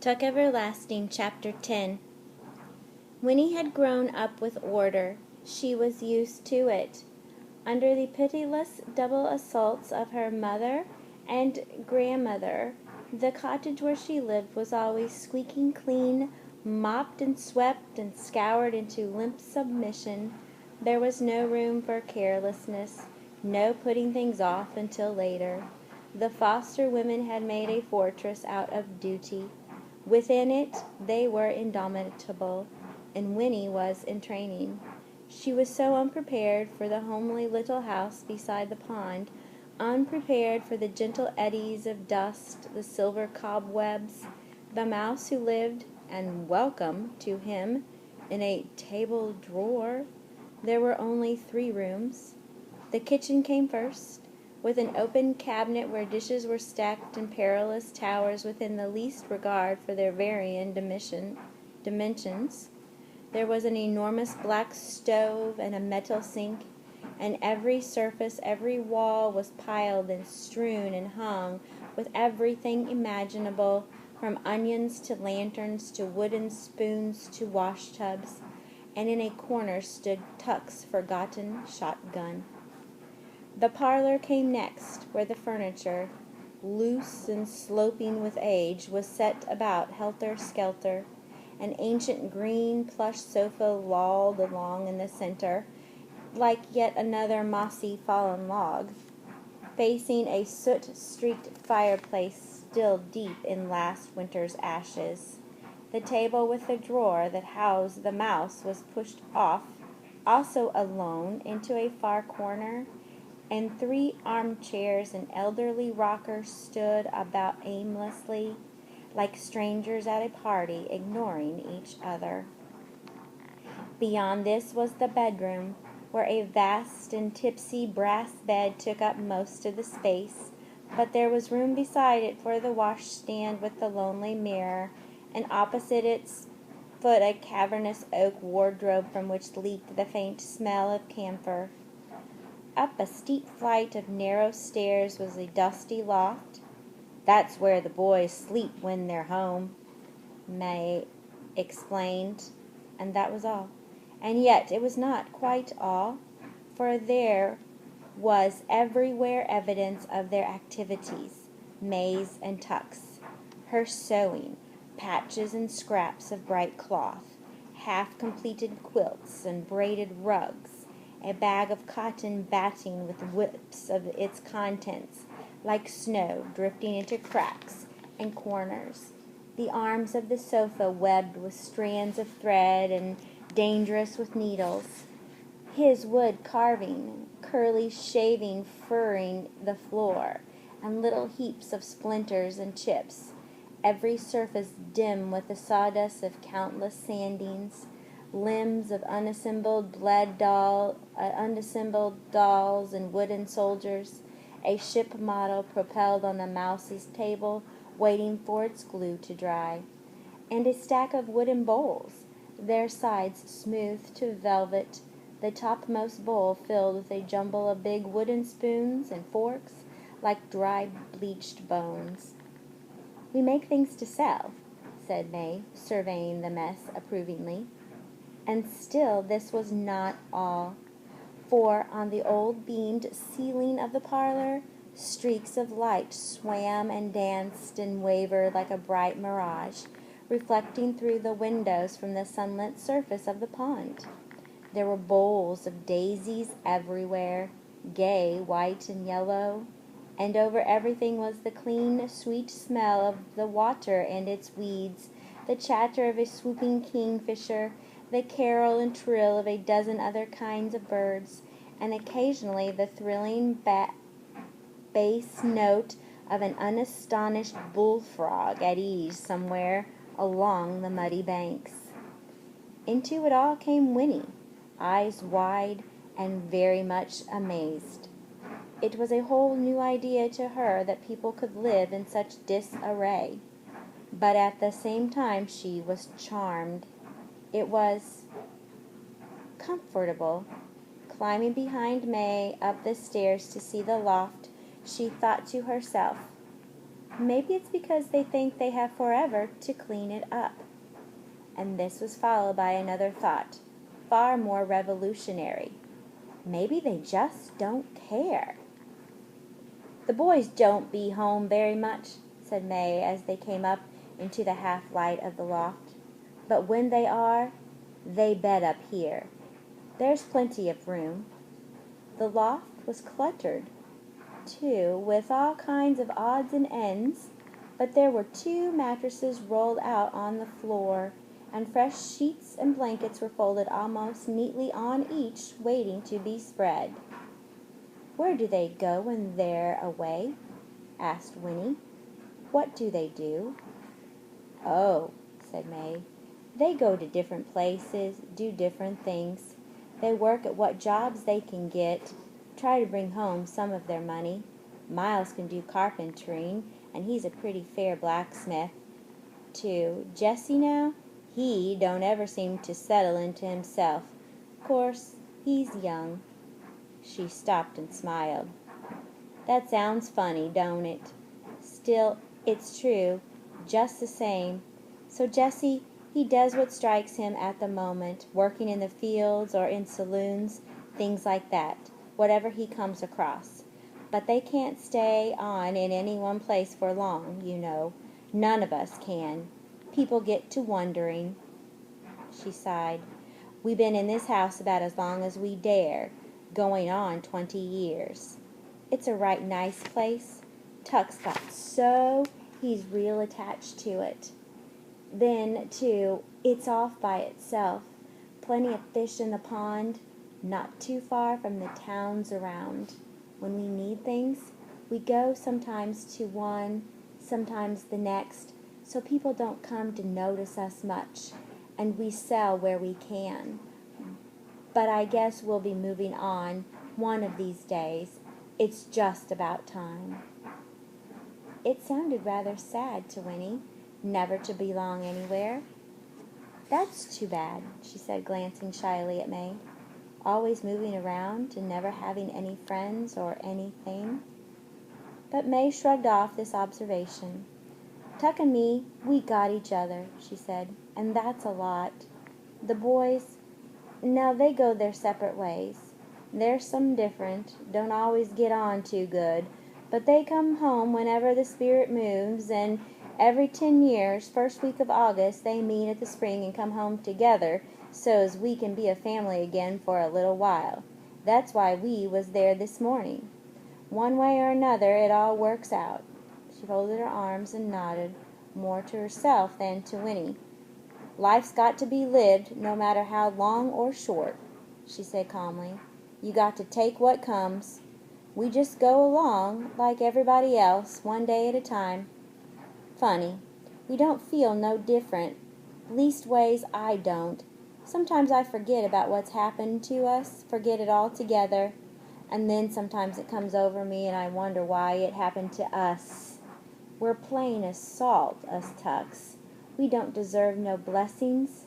Tuck Everlasting, Chapter 10. Winnie had grown up with order. She was used to it. Under the pitiless double assaults of her mother and grandmother, the cottage where she lived was always squeaking clean, mopped and swept and scoured into limp submission. There was no room for carelessness, no putting things off until later. The foster women had made a fortress out of duty. Within it they were indomitable, and Winnie was in training. She was so unprepared for the homely little house beside the pond, unprepared for the gentle eddies of dust, the silver cobwebs, the mouse who lived, and welcome to him, in a table drawer. There were only 3 rooms. The kitchen came first, with an open cabinet where dishes were stacked in perilous towers within the least regard for their varying dimensions. There was an enormous black stove and a metal sink, and every surface, every wall was piled and strewn and hung with everything imaginable, from onions to lanterns to wooden spoons to wash tubs, and in a corner stood Tuck's forgotten shotgun. The parlor came next, where the furniture, loose and sloping with age, was set about helter-skelter. An ancient green plush sofa lolled along in the center, like yet another mossy fallen log, facing a soot-streaked fireplace still deep in last winter's ashes. The table with the drawer that housed the mouse was pushed off, also alone, into a far corner, and 3 armchairs and elderly rockers stood about aimlessly, like strangers at a party, ignoring each other. Beyond this was the bedroom, where a vast and tipsy brass bed took up most of the space, but there was room beside it for the washstand with the lonely mirror, and opposite its foot a cavernous oak wardrobe from which leaked the faint smell of camphor. Up a steep flight of narrow stairs was a dusty loft. "That's where the boys sleep when they're home," May explained, and that was all. And yet it was not quite all, for there was everywhere evidence of their activities, May's and Tuck's. Her sewing, patches and scraps of bright cloth, half-completed quilts and braided rugs, a bag of cotton batting with whips of its contents, like snow drifting into cracks and corners, the arms of the sofa webbed with strands of thread and dangerous with needles, his wood carving, curly shaving furring the floor, and little heaps of splinters and chips, every surface dim with the sawdust of countless sandings, limbs of unassembled dolls and wooden soldiers, a ship model propelled on the mouse's table, waiting for its glue to dry, and a stack of wooden bowls, their sides smooth to velvet, the topmost bowl filled with a jumble of big wooden spoons and forks, like dry bleached bones. "We make things to sell," said May, surveying the mess approvingly. And still this was not all, for on the old beamed ceiling of the parlor, streaks of light swam and danced and wavered like a bright mirage, reflecting through the windows from the sunlit surface of the pond. There were bowls of daisies everywhere, gay white and yellow, and over everything was the clean, sweet smell of the water and its weeds, the chatter of a swooping kingfisher, the carol and trill of a dozen other kinds of birds, and occasionally the thrilling bass note of an unastonished bullfrog at ease somewhere along the muddy banks. Into it all came Winnie, eyes wide and very much amazed. It was a whole new idea to her that people could live in such disarray, but at the same time she was charmed. It was comfortable. Climbing behind May up the stairs to see the loft, she thought to herself, Maybe it's because they think they have forever to clean it up. And this was followed by another thought, far more revolutionary. Maybe they just don't care. The boys don't be home very much, said May as they came up into the half-light of the loft. But when they are, they bed up here. There's plenty of room. The loft was cluttered, too, with all kinds of odds and ends, but there were 2 mattresses rolled out on the floor, and fresh sheets and blankets were folded almost neatly on each, waiting to be spread. "Where do they go when they're away?" asked Winnie. "What do they do?" "Oh," said May, "they go to different places, do different things. They work at what jobs they can get, try to bring home some of their money. Miles can do carpentering, and he's a pretty fair blacksmith, too. Jesse, now, he don't ever seem to settle into himself. Course, he's young." She stopped and smiled. "That sounds funny, don't it? Still, it's true, just the same. So Jesse, he does what strikes him at the moment, working in the fields or in saloons, things like that, whatever he comes across. But they can't stay on in any one place for long, you know. None of us can. People get to wondering." She sighed. "We've been in this house about as long as we dare, going on 20 years. It's a right nice place. Tuck's got so he's real attached to it. Then, too, it's off by itself. Plenty of fish in the pond, not too far from the towns around. When we need things, we go sometimes to one, sometimes the next, so people don't come to notice us much, and we sell where we can. But I guess we'll be moving on one of these days. It's just about time." It sounded rather sad to Winnie, never to belong anywhere. "That's too bad," she said, glancing shyly at May. "Always moving around and never having any friends or anything." But May shrugged off this observation. "Tuck and me, we got each other," she said, "and that's a lot. The boys, now they go their separate ways. They're some different, don't always get on too good, but they come home whenever the spirit moves, and every 10 years, first week of August, they meet at the spring and come home together, so's we can be a family again for a little while. That's why we was there this morning. One way or another, it all works out." She folded her arms and nodded, more to herself than to Winnie. "Life's got to be lived, no matter how long or short," she said calmly. "You got to take what comes. We just go along, like everybody else, one day at a time. Funny, we don't feel no different. Leastways, I don't. Sometimes I forget about what's happened to us, forget it altogether, and then sometimes it comes over me and I wonder why it happened to us. We're plain as salt, us Tucks. We don't deserve no blessings,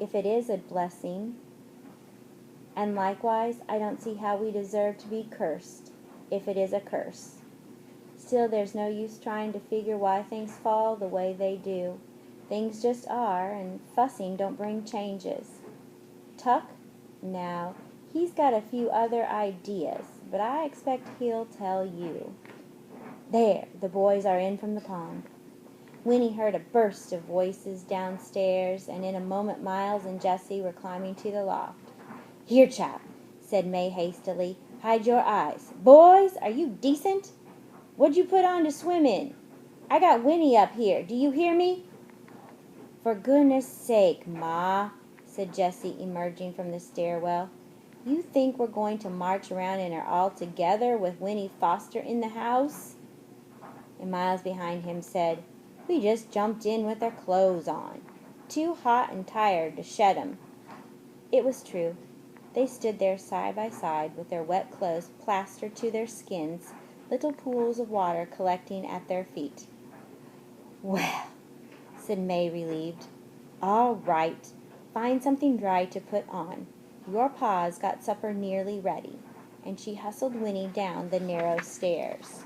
if it is a blessing. And likewise, I don't see how we deserve to be cursed, if it is a curse. Still, there's no use trying to figure why things fall the way they do. Things just are, and fussing don't bring changes. Tuck, now, he's got a few other ideas, but I expect he'll tell you." There, the boys are in from the pond. Winnie heard a burst of voices downstairs, and in a moment Miles and Jessie were climbing to the loft. "Here, chap," said May hastily, "hide your eyes. Boys, are you decent? What'd you put on to swim in? I got Winnie up here. Do you hear me?" "For goodness sake, Ma," said Jessie, emerging from the stairwell. "You think we're going to march around in her all together with Winnie Foster in the house?" And Miles behind him said, "We just jumped in with our clothes on. Too hot and tired to shed 'em." It was true. They stood there side by side with their wet clothes plastered to their skins, little pools of water collecting at their feet. "Well," said May, relieved. "All right. Find something dry to put on. Your pa's got supper nearly ready." And she hustled Winnie down the narrow stairs.